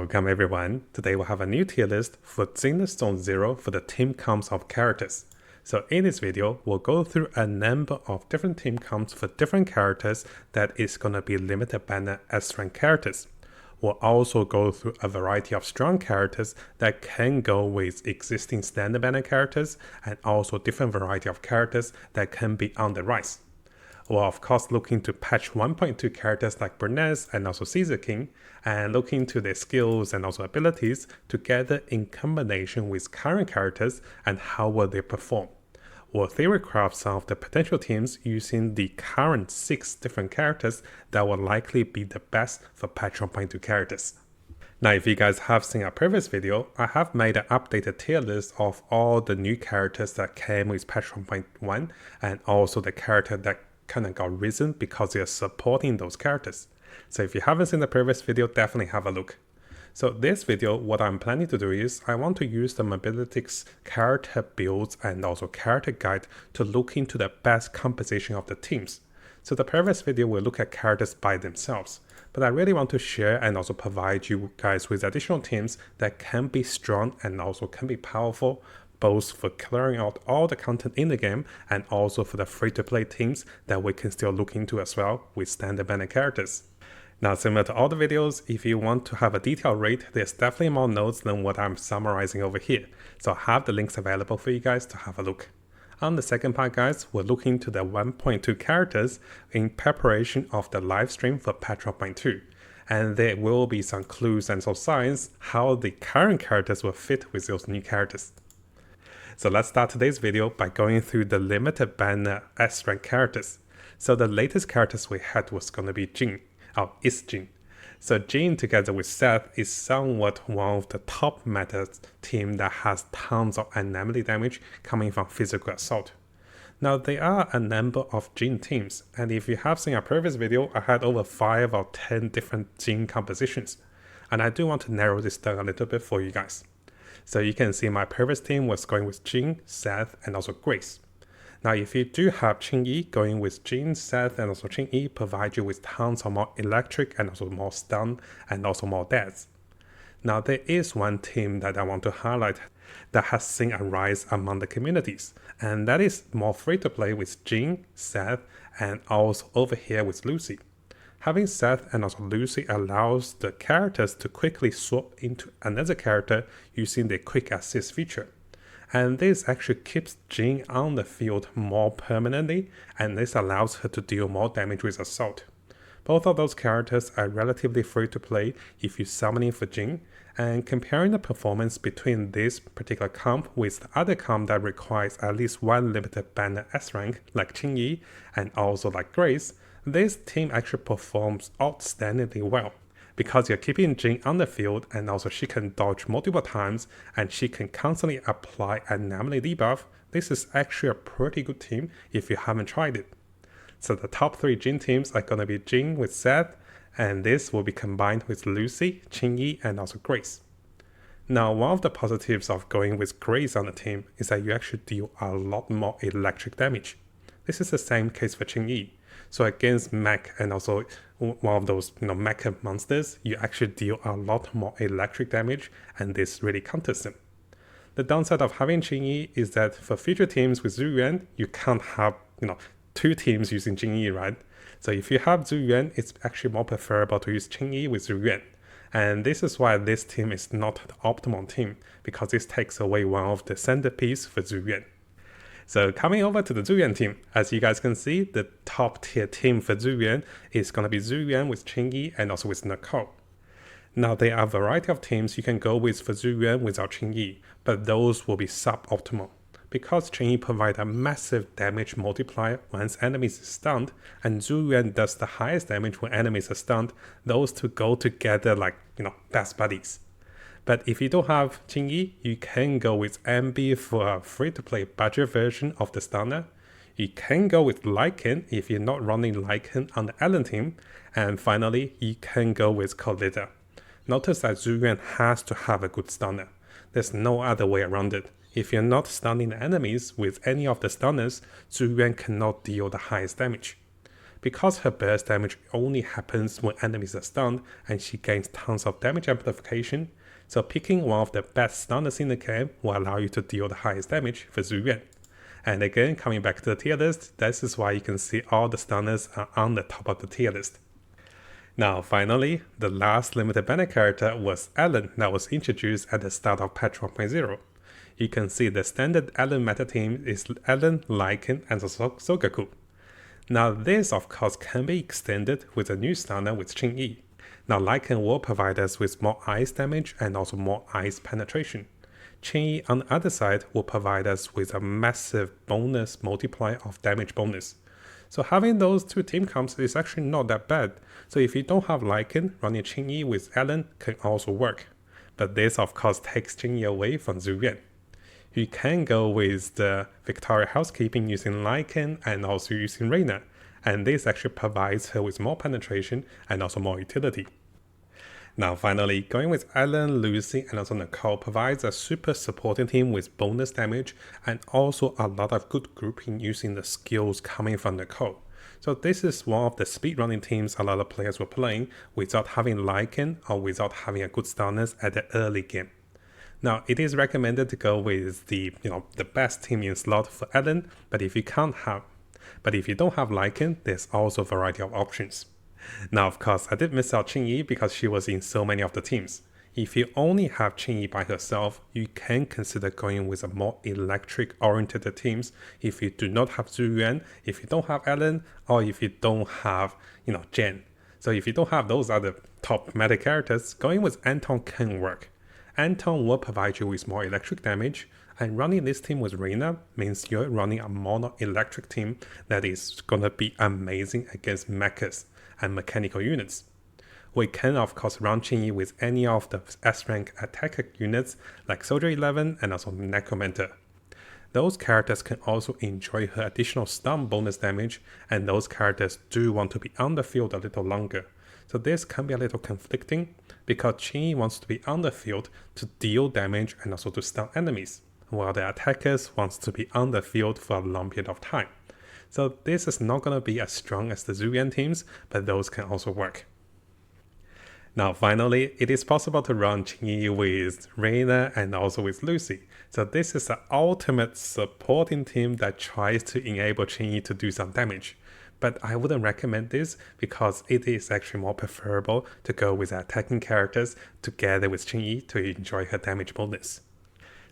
Welcome everyone. Today we'll have a new tier list for Zenless Zone 0 for the team comps of characters. So in this video, we'll go through a number of different team comps for different characters that is going to be limited banner S rank characters. We'll also go through a variety of strong characters that can go with existing standard banner characters and also different variety of characters that can be on the rise. We're of course looking to patch 1.2 characters like Burnice and also ZZZ, and looking to their skills and also abilities together in combination with current characters and how will they perform. We'll theory craft some of the potential teams using the current 6 different characters that will likely be the best for patch 1.2 characters. Now if you guys have seen our previous video, I have made an updated tier list of all the new characters that came with patch 1.1 and also the character that kind of got risen because they are supporting those characters. So if you haven't seen the previous video, definitely have a look. So this video, what I'm planning to do is I want to use the Mattjestic character builds and also character guide to look into the best composition of the teams. So the previous video will look at characters by themselves, but I really want to share and also provide you guys with additional teams that can be strong and also can be powerful, both for clearing out all the content in the game and also for the free-to-play teams that we can still look into as well with standard banner characters. Now similar to all the videos, if you want to have a detailed rate, there's definitely more notes than what I'm summarizing over here, so I have the links available for you guys to have a look. On the second part guys, we're looking to the 1.2 characters in preparation of the live stream for patch 1.2. And there will be some clues and some signs how the current characters will fit with those new characters. So let's start today's video by going through the limited banner S rank characters. So the latest characters we had was going to be Qingyi, is Qingyi. So Qingyi together with Seth is somewhat one of the top meta team that has tons of anomaly damage coming from physical assault. Now there are a number of Qingyi teams, and if you have seen our previous video, I had over 5 or 10 different Qingyi compositions. And I do want to narrow this down a little bit for you guys. So you can see my previous team was going with Qingyi, Seth, and also Grace. Now if you do have Qingyi, going with Qingyi, Seth, and also Qingyi provide you with tons of more electric and also more stun and also more deaths. Now there is one team that I want to highlight that has seen a rise among the communities, and that is more free to play with Qingyi, Seth, and also over here with Lucy. Having Seth and also Lucy allows the characters to quickly swap into another character using the quick assist feature. And this actually keeps Qingyi on the field more permanently, and this allows her to deal more damage with assault. Both of those characters are relatively free to play if you summoning for Qingyi, and comparing the performance between this particular comp with the other comp that requires at least one limited banner S rank like Qingyi and also like Grace, this team actually performs outstandingly well, because you're keeping Qingyi on the field and also she can dodge multiple times and she can constantly apply anomaly debuff. This is actually a pretty good team if you haven't tried it. So the top 3 Qingyi teams are going to be Qingyi with Seth, and this will be combined with Lucy, Qingyi, and also Grace. Now one of the positives of going with Grace on the team is that you actually deal a lot more electric damage. This is the same case for Qingyi. So against mech and also one of those mecha monsters, you actually deal a lot more electric damage, and this really counters them. The downside of having Qingyi is that for future teams with Zhu Yuan, you can't have 2 teams using Qingyi, right? So if you have Zhu Yuan, it's actually more preferable to use Qingyi with Zhu Yuan. And this is why this team is not the optimal team, because this takes away one of the centerpiece for Zhu Yuan. So coming over to the Zhu Yuan team, as you guys can see, the top tier team for Zhu Yuan is going to be Zhu Yuan with Qingyi and also with Nicole. Now there are a variety of teams you can go with for Zhu Yuan without Qingyi, but those will be suboptimal. Because Qingyi provides a massive damage multiplier once enemies are stunned, and Zhu Yuan does the highest damage when enemies are stunned, those two go together like, best buddies. But if you don't have Qingyi, you can go with MB for a free-to-play budget version of the stunner. You can go with Lycan if you're not running Lycan on the Allen team. And finally, you can go with Collider. Notice that Zhu Yuan has to have a good stunner. There's no other way around it. If you're not stunning the enemies with any of the stunners, Zhu Yuan cannot deal the highest damage. because her burst damage only happens when enemies are stunned and she gains tons of damage amplification, so picking one of the best stunners in the game will allow you to deal the highest damage for Zhu Yuan. And again, coming back to the tier list, this is why you can see all the stunners are on the top of the tier list. Now finally, the last limited banner character was Ellen that was introduced at the start of patch 1.0. You can see the standard Ellen meta team is Ellen, Lycan, and Sogaku. Now this of course can be extended with a new stunner with Qingyi. Now Lycan will provide us with more ice damage and also more ice penetration. Qingyi on the other side will provide us with a massive bonus multiplier of damage bonus. So having those two team comps is actually not that bad. So if you don't have Lycan, running Qingyi with Ellen can also work. But this of course takes Qingyi away from Zhu Yuan. You can go with the Victoria Housekeeping using Lycan and also using Reina, and this actually provides her with more penetration and also more utility. Now finally, going with Ellen, Lucy, and also Nicole provides a super supporting team with bonus damage and also a lot of good grouping using the skills coming from Nicole. So this is one of the speedrunning teams a lot of players were playing without having Lycan or without having a good stunners at the early game. Now it is recommended to go with the best team in slot for Ellen, but if you don't have Lycan, there's also a variety of options. Now of course I did miss out Qingyi because she was in so many of the teams. If you only have Qingyi by herself, you can consider going with a more electric oriented teams if you do not have Zhu Yuan, if you don't have Ellen, or if you don't have Jen. So if you don't have those other top meta characters, going with Anton can work. Anton will provide you with more electric damage, and running this team with Reina means you're running a mono electric team that is gonna be amazing against mechas and mechanical units. We can of course run Qingyi with any of the S-rank attacker units like Soldier 11 and also Necromancer. Those characters can also enjoy her additional stun bonus damage, and those characters do want to be on the field a little longer. So this can be a little conflicting because Qingyi wants to be on the field to deal damage and also to stun enemies, while the attackers wants to be on the field for a long period of time. So this is not going to be as strong as the Zhu Yuan teams, but those can also work. Now finally, it is possible to run Qingyi with Reina and also with Lucy. So this is the ultimate supporting team that tries to enable Qingyi to do some damage. But I wouldn't recommend this because it is actually more preferable to go with attacking characters together with Qingyi to enjoy her damage bonus.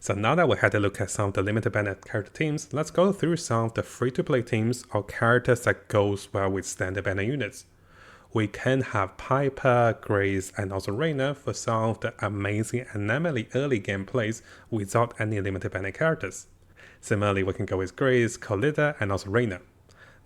So now that we had a look at some of the limited banner character teams, let's go through some of the free-to-play teams or characters that goes well with standard banner units. We can have Piper, Grace, and also Reina for some of the amazing anomaly early game plays without any limited banner characters. Similarly, we can go with Grace, Colida, and also Reina.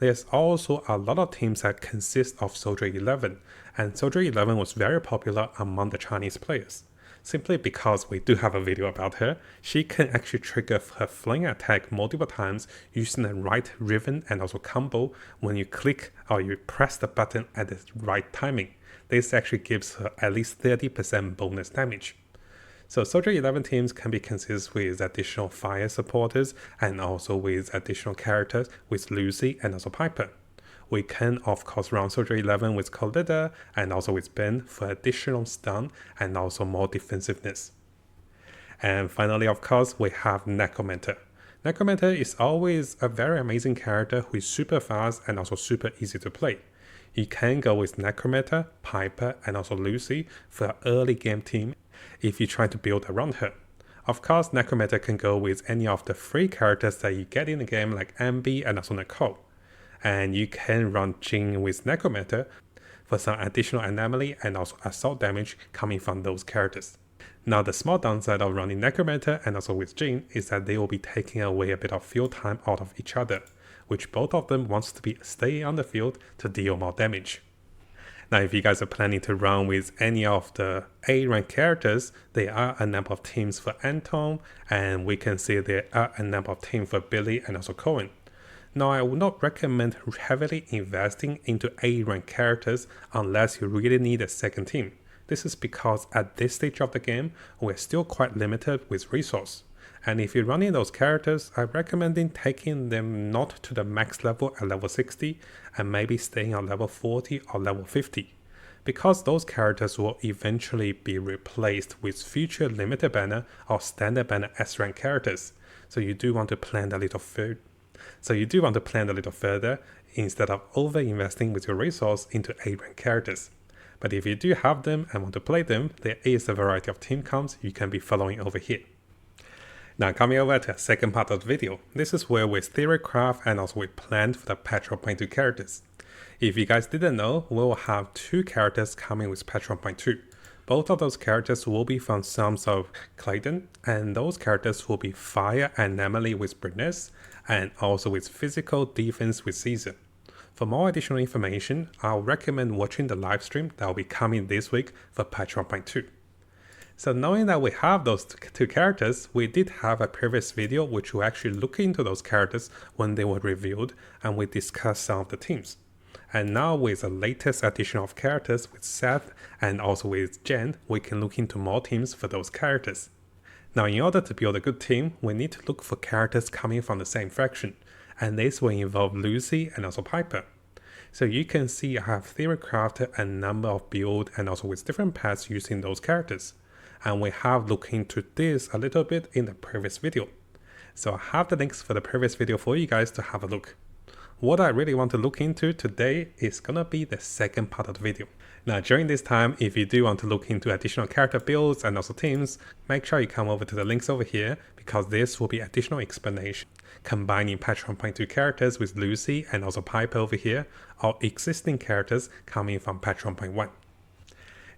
There's also a lot of teams that consist of Soldier 11, and Soldier 11 was very popular among the Chinese players. Simply because we do have a video about her, she can actually trigger her fling attack multiple times using the right ribbon and also combo when you click or you press the button at the right timing. This actually gives her at least 30% bonus damage. So Soldier 11 teams can be consisted with additional fire supporters and also with additional characters with Lucy and also Piper. We can of course run Soldier 11 with Colida and also with Ben for additional stun and also more defensiveness. And finally of course we have Necromancer. Necromancer is always a very amazing character who is super fast and also super easy to play. You can go with Necromancer, Piper and also Lucy for an early game team if you try to build around her. Of course Necromancer can go with any of the free characters that you get in the game like Ambi and also Nicole. And you can run Jin with Necromancer for some additional anomaly and also assault damage coming from those characters. Now the small downside of running Necromancer and also with Jin is that they will be taking away a bit of field time out of each other, which both of them wants to be staying on the field to deal more damage. Now if you guys are planning to run with any of the A rank characters, there are a number of teams for Anton, and we can see there are a number of teams for Billy and also Cohen. Now I would not recommend heavily investing into A rank characters unless you really need a second team. This is because at this stage of the game, we're still quite limited with resource. And if you're running those characters, I'm recommending taking them not to the max level at level 60 and maybe staying on level 40 or level 50. Because those characters will eventually be replaced with future limited banner or standard banner S rank characters. So you do want to plan a little further. Instead of over-investing with your resource into A rank characters. But if you do have them and want to play them, there is a variety of team comps you can be following over here. Now coming over to the second part of the video, this is where we theorycraft and also we planned for the patch 1.2 characters. If you guys didn't know, we will have 2 characters coming with patch 1.2. Both of those characters will be from Psalms of Clayton, and those characters will be Fire and Anomaly with Burnice, and also with Physical Defense with Caesar. For more additional information, I'll recommend watching the live stream that will be coming this week for patch 1.2. So knowing that we have those 2 characters, we did have a previous video which will actually look into those characters when they were revealed, and we discussed some of the teams. And now with the latest addition of characters with Seth and also with Jen, we can look into more teams for those characters. Now in order to build a good team, we need to look for characters coming from the same faction, and this will involve Lucy and also Piper. So you can see I have theorycrafted a number of builds and also with different paths using those characters. And we have looked into this a little bit in the previous video. So I have the links for the previous video for you guys to have a look. What I really want to look into today is gonna be the second part of the video. Now during this time, if you do want to look into additional character builds and also teams, make sure you come over to the links over here because this will be additional explanation, combining patch 1.2 characters with Lucy and also Piper over here, or existing characters coming from patch 1.1.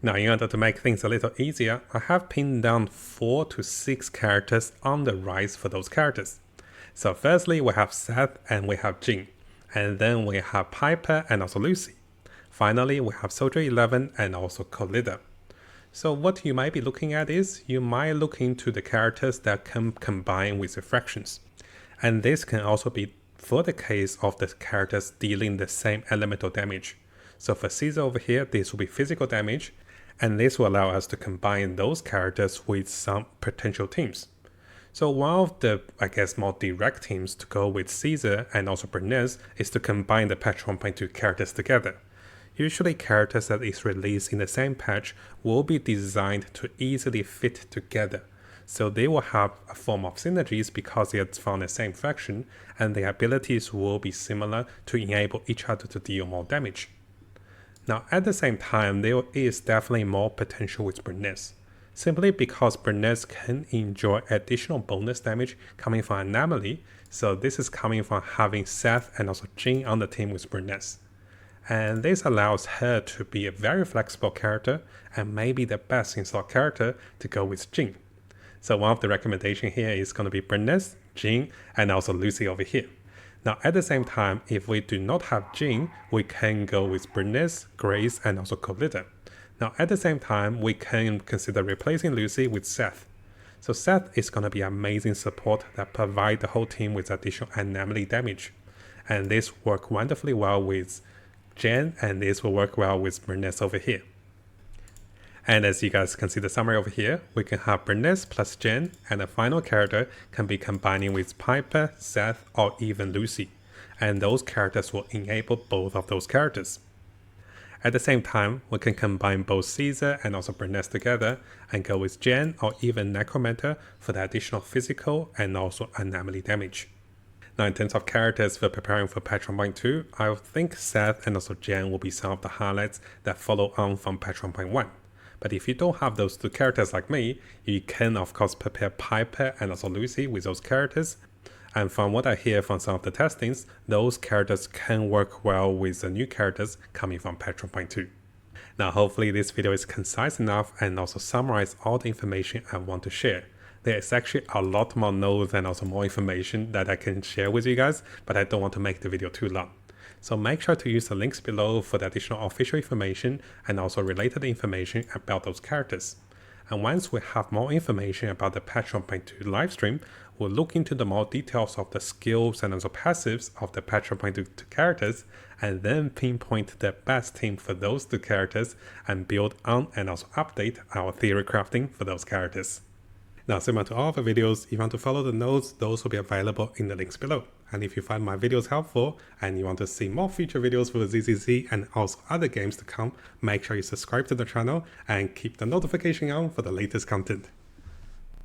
Now in order to make things a little easier, I have pinned down 4 to 6 characters on the rise for those characters. So firstly, we have Seth and we have Jin. And then we have Piper and also Lucy. Finally, we have Soldier 11 and also Collider. So what you might be looking at is, you might look into the characters that can combine with the fractions. And this can also be for the case of the characters dealing the same elemental damage. So for Caesar over here, this will be physical damage, and this will allow us to combine those characters with some potential teams. So one of the, more direct teams to go with Caesar and also Burnice is to combine the patch 1.2 characters together. Usually characters that is released in the same patch will be designed to easily fit together. So they will have a form of synergies because they are from the same faction, and their abilities will be similar to enable each other to deal more damage. Now at the same time, there is definitely more potential with Burnice. Simply because Burnice can enjoy additional bonus damage coming from Anomaly, so this is coming from having Seth and also Jin on the team with Burnice. And this allows her to be a very flexible character and maybe the best in-slot character to go with Jin. So one of the recommendations here is going to be Burnice, Jin, and also Lucy over here. Now at the same time, if we do not have Jin, we can go with Burnice, Grace, and also Collider. Now at the same time, we can consider replacing Lucy with Seth. So Seth is going to be amazing support that provide the whole team with additional anomaly damage. And this works wonderfully well with Jen, and this will work well with Burnice over here. And as you guys can see the summary over here, we can have Burnice plus Jen, and the final character can be combining with Piper, Seth, or even Lucy. And those characters will enable both of those characters. At the same time, we can combine both Caesar and also Burnice together and go with Jen or even Necromancer for the additional physical and also anomaly damage. Now in terms of characters for preparing for patch 1.2, I think Seth and also Jen will be some of the highlights that follow on from patch 1.1. But if you don't have those 2 characters like me, you can of course prepare Piper and also Lucy with those characters. And from what I hear from some of the testings, those characters can work well with the new characters coming from patch 1.2. Now hopefully this video is concise enough and also summarize all the information I want to share. There is actually a lot more notes and also more information that I can share with you guys, but I don't want to make the video too long. So make sure to use the links below for the additional official information and also related information about those characters. And once we have more information about the patch 1.2 livestream, we'll look into the more details of the skills and also passives of the patch 1.2 characters, and then pinpoint the best team for those 2 characters and build on and also update our theory crafting for those characters. Now, similar to all other videos, if you want to follow the notes, those will be available in the links below. And if you find my videos helpful and you want to see more future videos for ZZZ and also other games to come, make sure you subscribe to the channel and keep the notification on for the latest content.